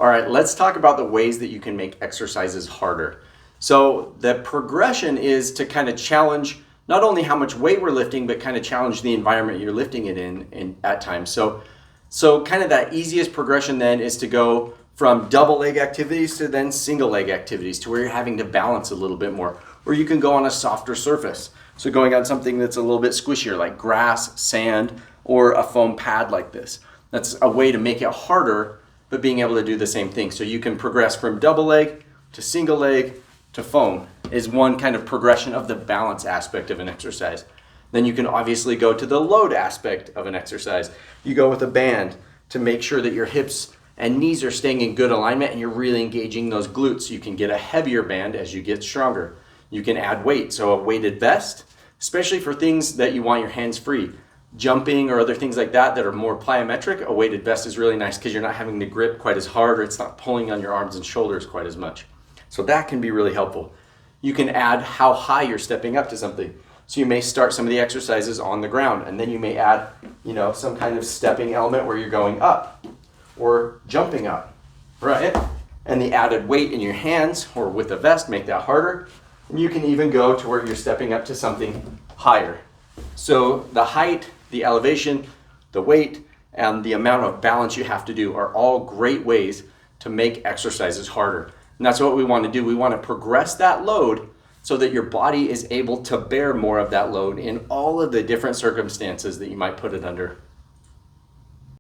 All right, let's talk about the ways that you can make exercises harder. So the progression is to kind of challenge not only how much weight we're lifting, but kind of challenge the environment you're lifting it in at times. So kind of that easiest progression then is to go from double leg activities to then single leg activities to where you're having to balance a little bit more. Or you can go on a softer surface. So going on something that's a little bit squishier like grass, sand, or a foam pad like this. That's a way to make it harder, but being able to do the same thing. So you can progress from double leg to single leg to foam is one kind of progression of the balance aspect of an exercise. Then you can obviously go to the load aspect of an exercise. You go with a band to make sure that your hips and knees are staying in good alignment and you're really engaging those glutes. You can get a heavier band as you get stronger. You can add weight, so a weighted vest, especially for things that you want your hands free. Jumping or other things like that are more plyometric, a weighted vest is really nice because you're not having to grip quite as hard or it's not pulling on your arms and shoulders quite as much. So that can be really helpful. You can add how high you're stepping up to something. So you may start some of the exercises on the ground and then you may add, some kind of stepping element where you're going up or jumping up, right? And the added weight in your hands or with a vest make that harder. And you can even go to where you're stepping up to something higher. So the height, the elevation, the weight, and the amount of balance you have to do are all great ways to make exercises harder. And that's what we want to do. We want to progress that load so that your body is able to bear more of that load in all of the different circumstances that you might put it under.